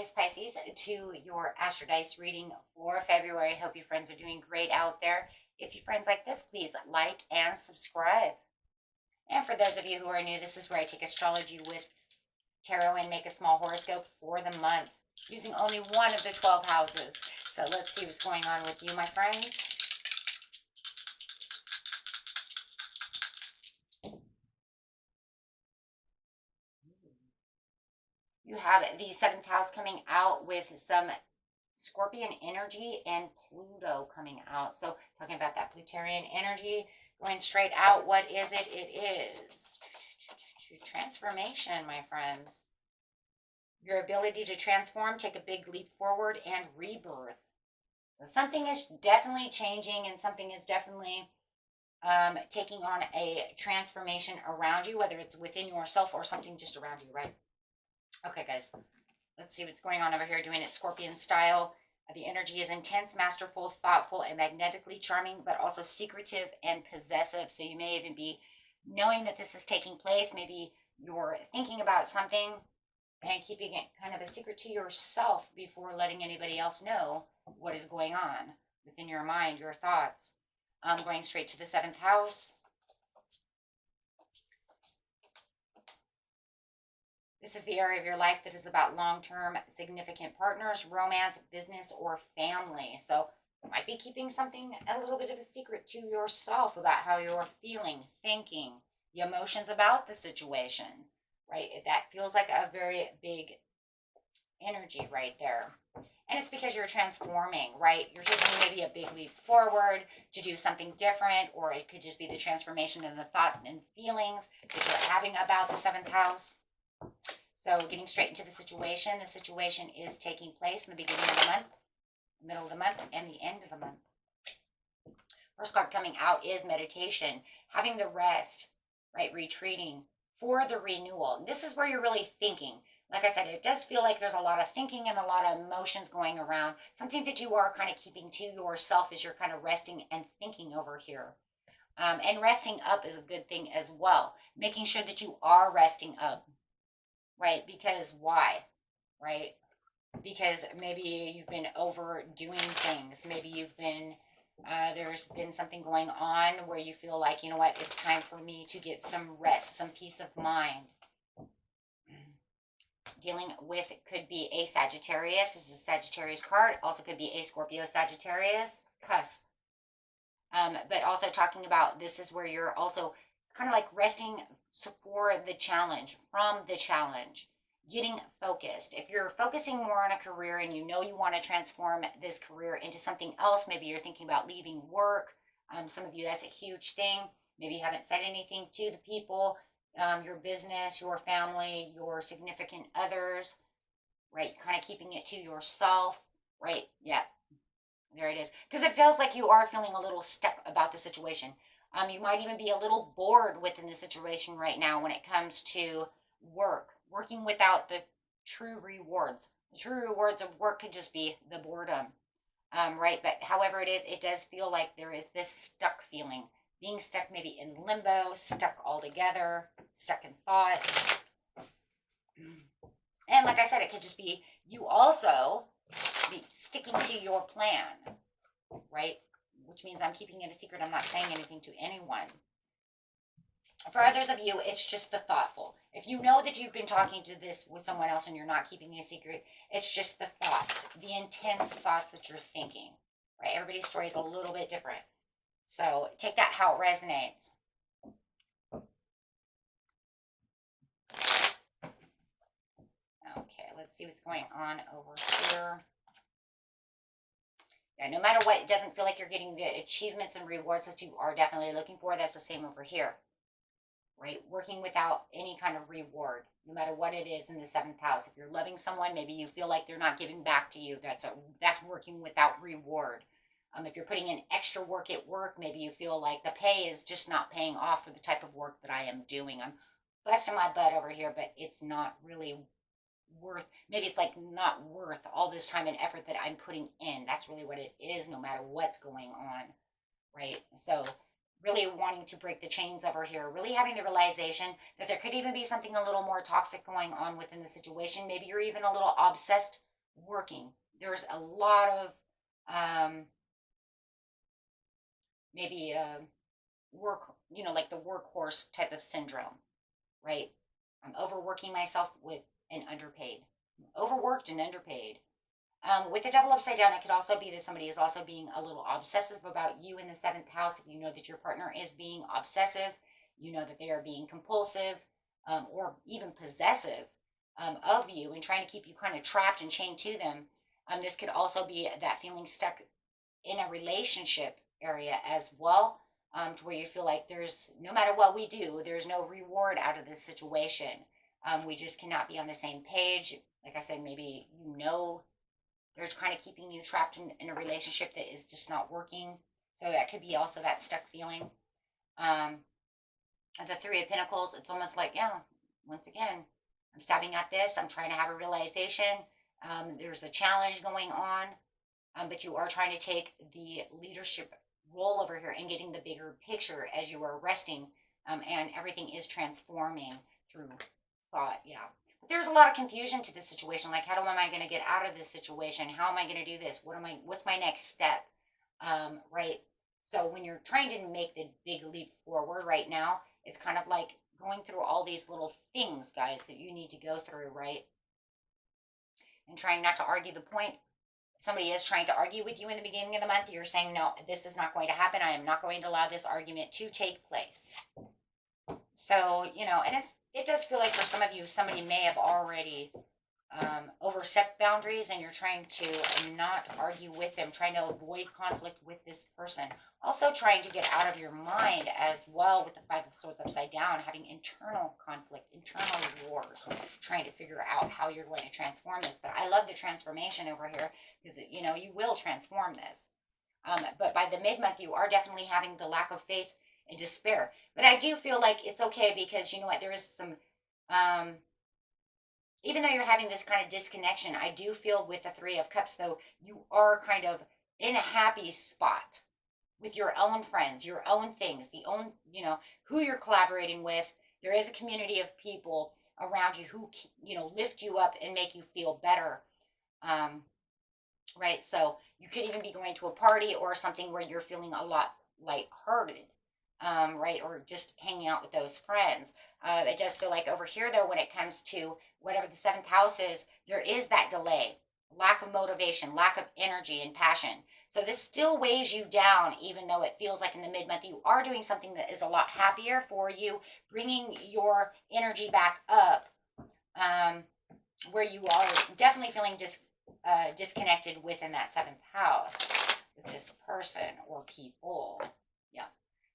Aquarius, Pisces, to your Astro Dice reading for February. Hope you friends are doing great out there. If you friends like this, please like and subscribe. And for those of you who are new, this is where I take astrology with tarot and make a small horoscope for the month using only one of the 12 houses. So let's see what's going on with you, my friends. You have the 7th house coming out with some Scorpion energy and Pluto coming out. So talking about that Plutonian energy going straight out. What is it? It is transformation, my friends. Your ability to transform, take a big leap forward, and rebirth. So something is definitely changing, and something is definitely taking on a transformation around you, whether it's within yourself or something just around you, right? Okay, guys, let's see what's going on over here, doing it Scorpion style. The energy is intense, masterful, thoughtful, and magnetically charming, but also secretive and possessive. So you may even be knowing that this is taking place. Maybe you're thinking about something and keeping it kind of a secret to yourself before letting anybody else know what is going on within your mind, your thoughts. Going straight to the 7th house. This is the area of your life that is about long-term significant partners, romance, business, or family. So you might be keeping something a little bit of a secret to yourself about how you're feeling, thinking, the emotions about the situation, right? That feels like a very big energy right there. And it's because you're transforming, right? You're taking maybe a big leap forward to do something different, or it could just be the transformation in the thought and feelings that you're having about the 7th house. So getting straight into the situation is taking place in the beginning of the month, middle of the month, and the end of the month. First card coming out is meditation, having the rest, right? Retreating for the renewal. This is where you're really thinking. Like I said, it does feel like there's a lot of thinking and a lot of emotions going around. Something that you are kind of keeping to yourself as you're kind of resting and thinking over here. And resting up is a good thing as well. Making sure that you are resting up. Right? Because why? Right? Because maybe you've been overdoing things. Maybe you've been, there's been something going on where you feel like, you know what, it's time for me to get some rest, some peace of mind. Dealing with could be a Sagittarius. This is a Sagittarius card. Also could be a Scorpio Sagittarius, Cusp. But also talking about this is where you're also kind of like resting for the challenge, from the challenge, getting focused. If you're focusing more on a career and you know you want to transform this career into something else, maybe you're thinking about leaving work. Some of you, that's a huge thing. Maybe you haven't said anything to the people, your business, your family, your significant others, right? Kind of keeping it to yourself, right? Yeah, there it is. Because it feels like you are feeling a little stuck about the situation. You might even be a little bored within the situation right now when it comes to working without the true rewards. The true rewards of work could just be the boredom, right? But however it is, it does feel like there is this stuck feeling, being stuck maybe in limbo, stuck altogether, stuck in thought. And like I said, it could just be you also be sticking to your plan, right? Which means I'm keeping it a secret. I'm not saying anything to anyone. For others of you, it's just the thoughtful. If you know that you've been talking to this with someone else and you're not keeping it a secret, it's just the thoughts, the intense thoughts that you're thinking, right? Everybody's story is a little bit different. So take that how it resonates. Okay, let's see what's going on over here. Yeah, no matter what, it doesn't feel like you're getting the achievements and rewards that you are definitely looking for. That's the same over here, right? Working without any kind of reward, no matter what it is in the 7th house. If you're loving someone, maybe you feel like they're not giving back to you. That's working without reward. If you're putting in extra work at work, maybe you feel like the pay is just not paying off for the type of work that I am doing. I'm busting my butt over here, but it's not really worth, maybe it's like not worth all this time and effort that I'm putting in. That's really what it is, no matter what's going on, right? So really wanting to break the chains over here, really having the realization that there could even be something a little more toxic going on within the situation. Maybe you're even a little obsessed working. There's a lot of maybe work, like the workhorse type of syndrome, right? I'm overworking myself with and underpaid. Overworked and underpaid. With the devil upside down, it could also be that somebody is also being a little obsessive about you in the seventh house. If you know that your partner is being obsessive, you know that they are being compulsive or even possessive of you and trying to keep you kind of trapped and chained to them. This could also be that feeling stuck in a relationship area as well, to where you feel like there's, no matter what we do, there's no reward out of this situation. We just cannot be on the same page. Like I said, maybe they're kind of keeping you trapped in a relationship that is just not working. So that could be also that stuck feeling. The Three of Pentacles, it's almost like, yeah, once again, I'm stabbing at this. I'm trying to have a realization. There's a challenge going on, but you are trying to take the leadership role over here and getting the bigger picture as you are resting, and everything is transforming through thought. Yeah. But there's a lot of confusion to this situation. Like, how am I going to get out of this situation? How am I going to do this? What's my next step? Right. So when you're trying to make the big leap forward right now, it's kind of like going through all these little things, guys, that you need to go through, right? And trying not to argue the point. If somebody is trying to argue with you in the beginning of the month, you're saying, no, this is not going to happen. I am not going to allow this argument to take place. So, and it does feel like for some of you, somebody may have already overstepped boundaries, and you're trying to not argue with them, trying to avoid conflict with this person. Also trying to get out of your mind as well with the Five of Swords upside down, having internal conflict, internal wars, trying to figure out how you're going to transform this. But I love the transformation over here because, you will transform this. But by the mid-month, you are definitely having the lack of faith and despair. But I do feel like it's okay because, you know what, there is some... even though you're having this kind of disconnection, I do feel with the Three of Cups, though, you are kind of in a happy spot with your own friends, your own things, who you're collaborating with. There is a community of people around you who, lift you up and make you feel better. Right? So you could even be going to a party or something where you're feeling a lot lighthearted. Right? Or just hanging out with those friends. It does feel like over here, though, when it comes to whatever the seventh house is, there is that delay, lack of motivation, lack of energy and passion. So this still weighs you down, even though it feels like in the mid-month you are doing something that is a lot happier for you, bringing your energy back up, where you are definitely feeling disconnected within that seventh house with this person or people. Yeah.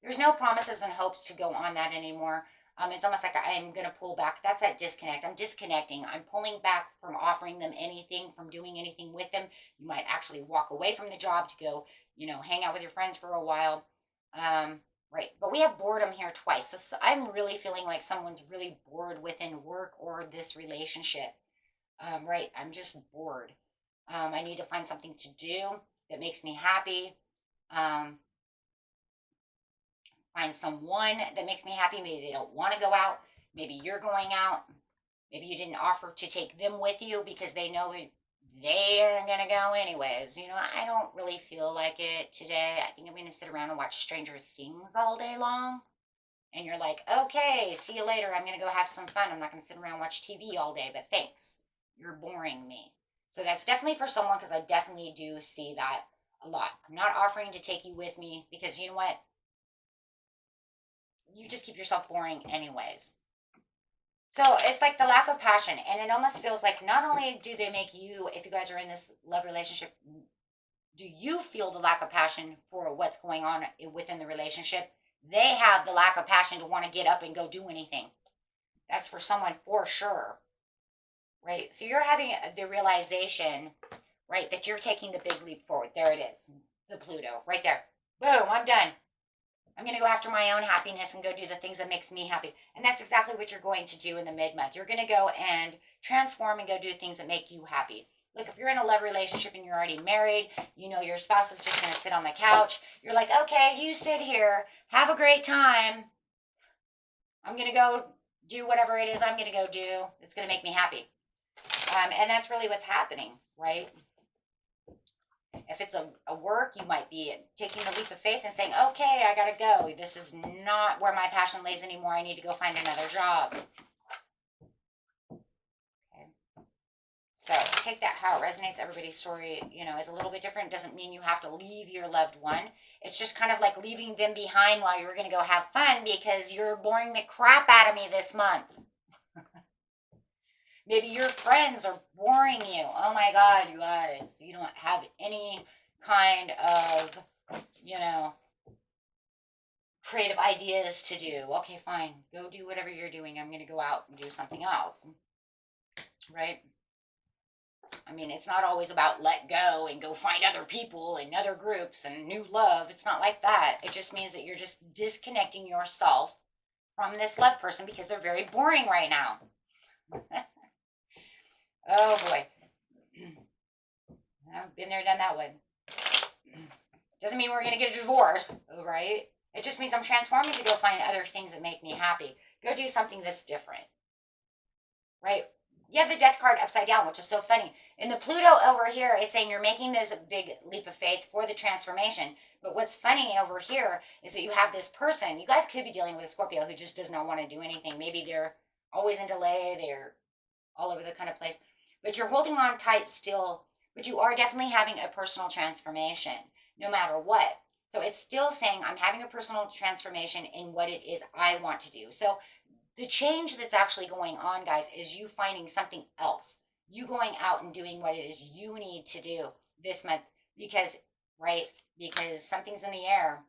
There's no promises and hopes to go on that anymore. It's almost like I'm going to pull back. That's that disconnect. I'm disconnecting. I'm pulling back from offering them anything, from doing anything with them. You might actually walk away from the job to go, hang out with your friends for a while. Right. But we have boredom here twice. So I'm really feeling like someone's really bored within work or this relationship. Right. I'm just bored. I need to find something to do that makes me happy. Find someone that makes me happy. Maybe they don't want to go out. Maybe you're going out. Maybe you didn't offer to take them with you because they know that they aren't going to go anyways. I don't really feel like it today. I think I'm going to sit around and watch Stranger Things all day long. And you're like, okay, see you later. I'm going to go have some fun. I'm not going to sit around and watch TV all day, but thanks. You're boring me. So that's definitely for someone, because I definitely do see that a lot. I'm not offering to take you with me because you know what? You just keep yourself boring anyways. So it's like the lack of passion. And it almost feels like not only do they make you, if you guys are in this love relationship, do you feel the lack of passion for what's going on within the relationship? They have the lack of passion to want to get up and go do anything. That's for someone for sure. Right? So you're having the realization, right, that you're taking the big leap forward. There it is. The Pluto. Right there. Boom, I'm done. I'm going to go after my own happiness and go do the things that makes me happy. And that's exactly what you're going to do in the mid-month. You're going to go and transform and go do things that make you happy. Look, if you're in a love relationship and you're already married, your spouse is just going to sit on the couch. You're like, okay, you sit here. Have a great time. I'm going to go do whatever it is I'm going to go do. It's going to make me happy. And that's really what's happening, right? If it's a work, you might be taking the leap of faith and saying, okay, I gotta go. This is not where my passion lays anymore. I need to go find another job. Okay. So take that how it resonates. Everybody's story, is a little bit different. It doesn't mean you have to leave your loved one. It's just kind of like leaving them behind while you're going to go have fun because you're boring the crap out of me this month. Maybe your friends are boring you. Oh my God, you guys, you don't have any kind of, creative ideas to do. Okay, fine. Go do whatever you're doing. I'm going to go out and do something else. Right? I mean, it's not always about let go and go find other people and other groups and new love. It's not like that. It just means that you're just disconnecting yourself from this love person because they're very boring right now. Oh boy. I've been there, done that one. Doesn't mean we're going to get a divorce, right? It just means I'm transforming to go find other things that make me happy. Go do something that's different. Right? You have the death card upside down, which is so funny. In the Pluto over here, it's saying you're making this big leap of faith for the transformation. But what's funny over here is that you have this person. You guys could be dealing with a Scorpio who just does not want to do anything. Maybe they're always in delay. They're all over the kind of place. But you're holding on tight still. But you are definitely having a personal transformation, no matter what. So it's still saying I'm having a personal transformation in what it is I want to do. So the change that's actually going on, guys, is you finding something else. You going out and doing what it is you need to do this month because something's in the air.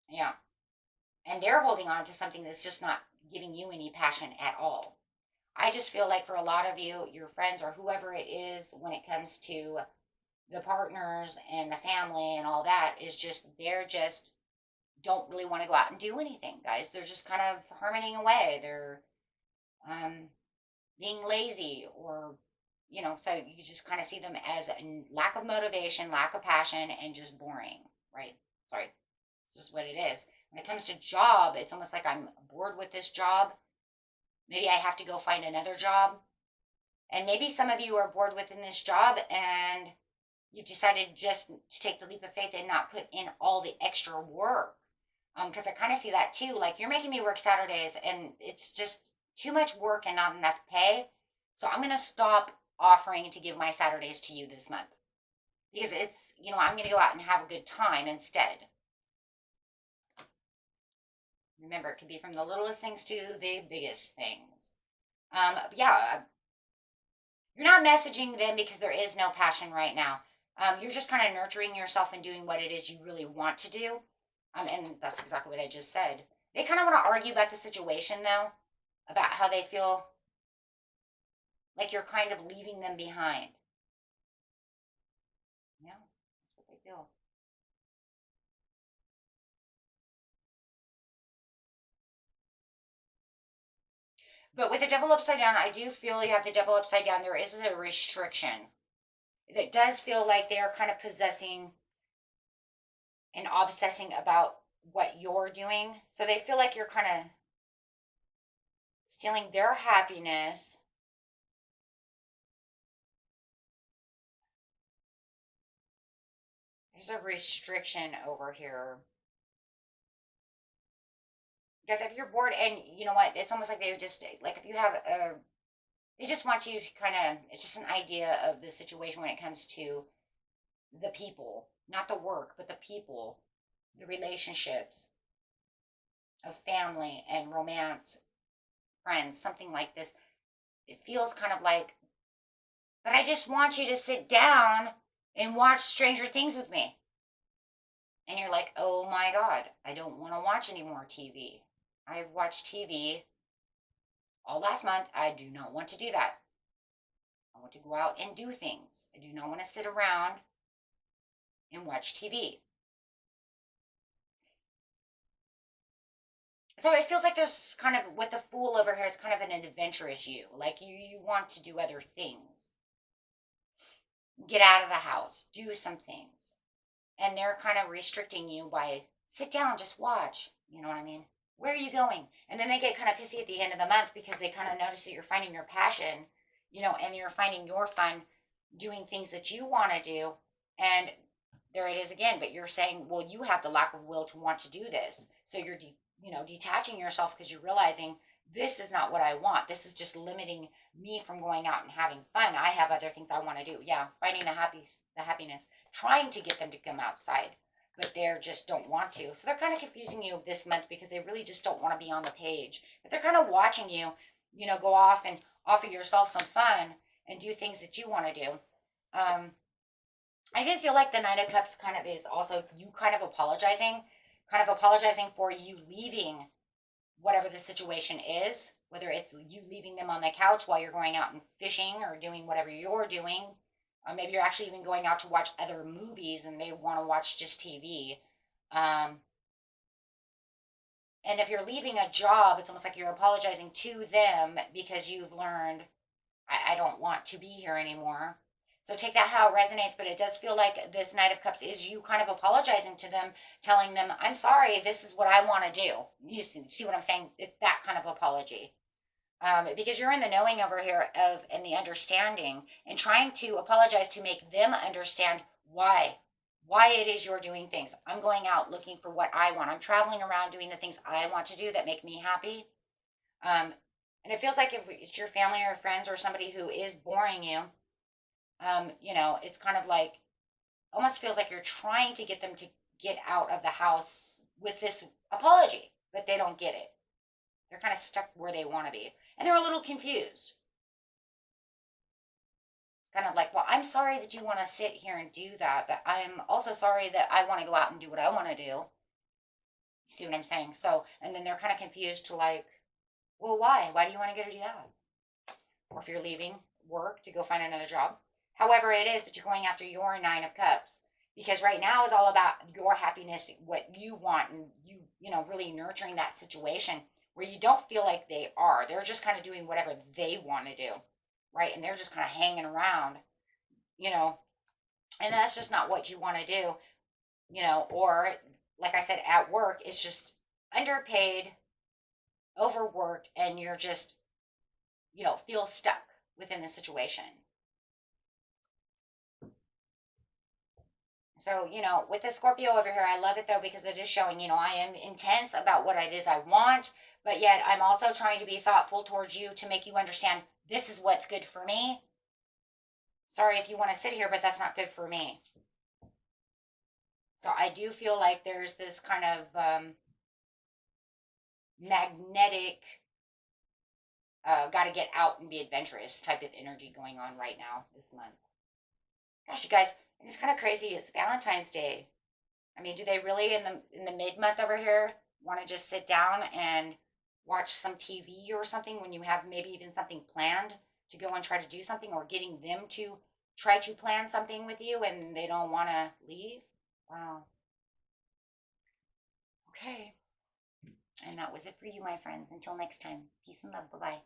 Yeah. And they're holding on to something that's just not giving you any passion at all. I just feel like for a lot of you, your friends or whoever it is, when it comes to the partners and the family and all that, they're just don't really want to go out and do anything, guys. They're just kind of hermiting away. They're being lazy or, so you just kind of see them as a lack of motivation, lack of passion, and just boring, right? Sorry. It's just what it is. When it comes to job, it's almost like I'm bored with this job. Maybe I have to go find another job. And maybe some of you are bored within this job and you've decided just to take the leap of faith and not put in all the extra work. Because I kind of see that too. Like, you're making me work Saturdays and it's just too much work and not enough pay. So I'm going to stop offering to give my Saturdays to you this month. Because it's, I'm going to go out and have a good time instead. Remember, it could be from the littlest things to the biggest things. Yeah, you're not messaging them because there is no passion right now. You're just kind of nurturing yourself and doing what it is you really want to do. And that's exactly what I just said. They kind of want to argue about the situation, though, about how they feel like you're kind of leaving them behind. Yeah, that's what they feel. But with the devil upside down, I do feel you have the devil upside down. There is a restriction. It does feel like they are kind of possessing and obsessing about what you're doing. So they feel like you're kind of stealing their happiness. There's a restriction over here. Because if you're bored, and you know what, it's almost like they just, like if you have they just want you to kind of, it's just an idea of the situation when it comes to the people, not the work, but the people, the relationships of family and romance, friends, something like this. It feels kind of like, but I just want you to sit down and watch Stranger Things with me. And you're like, oh my God, I don't want to watch any more TV. I've watched TV all last month. I do not want to do that. I want to go out and do things. I do not want to sit around and watch TV. So it feels like there's kind of, with the Fool over here, it's kind of an adventurous you. Like you want to do other things. Get out of the house. Do some things. And they're kind of restricting you by, sit down, just watch. You know what I mean? Where are you going? And then they get kind of pissy at the end of the month because they kind of notice that you're finding your passion, and you're finding your fun doing things that you want to do. And there it is again. But you're saying, well, you have the lack of will to want to do this. So you're, detaching yourself because you're realizing this is not what I want. This is just limiting me from going out and having fun. I have other things I want to do. Yeah, finding the happiness, trying to get them to come outside, but they're just don't want to. So they're kind of confusing you this month because they really just don't want to be on the page. But they're kind of watching you, go off and offer yourself some fun and do things that you want to do. I even feel like the Nine of Cups kind of is also you kind of apologizing for you leaving whatever the situation is, whether it's you leaving them on the couch while you're going out and fishing or doing whatever you're doing. Maybe you're actually even going out to watch other movies and they want to watch just TV. And if you're leaving a job, it's almost like you're apologizing to them because you've learned, I don't want to be here anymore. So take that how it resonates, but it does feel like this Knight of Cups is you kind of apologizing to them, telling them, I'm sorry, this is what I want to do. You see what I'm saying? It's that kind of apology. Because you're in the knowing over here and the understanding and trying to apologize to make them understand why it is you're doing things. I'm going out looking for what I want. I'm traveling around doing the things I want to do that make me happy. And it feels like if it's your family or friends or somebody who is boring you, it's kind of like, almost feels like you're trying to get them to get out of the house with this apology, but they don't get it. They're kind of stuck where they want to be. And they're a little confused. It's kind of like, well, I'm sorry that you want to sit here and do that, but I'm also sorry that I want to go out and do what I want to do. You see what I'm saying? So, and then they're kind of confused to like, well, why? Why do you want to go do that? Or if you're leaving work to go find another job. However it is that you're going after your Nine of Cups. Because right now is all about your happiness, what you want, and you really nurturing that situation where you don't feel like they are. They're just kind of doing whatever they want to do, right? And they're just kind of hanging around, and that's just not what you want to do, or like I said, at work, it's just underpaid, overworked, and you're just, feel stuck within the situation. So, with the Scorpio over here, I love it though because it is showing, I am intense about what it is I want, but yet I'm also trying to be thoughtful towards you to make you understand this is what's good for me. Sorry if you want to sit here, but that's not good for me. So I do feel like there's this kind of magnetic, got to get out and be adventurous type of energy going on right now this month. Gosh, you guys, it's kind of crazy. It's Valentine's Day. I mean, do they really in the mid-month over here want to just sit down and watch some TV or something when you have maybe even something planned to go and try to do something, or getting them to try to plan something with you and they don't want to leave? Wow. Okay. And that was it for you, my friends. Until next time, peace and love. Bye-bye.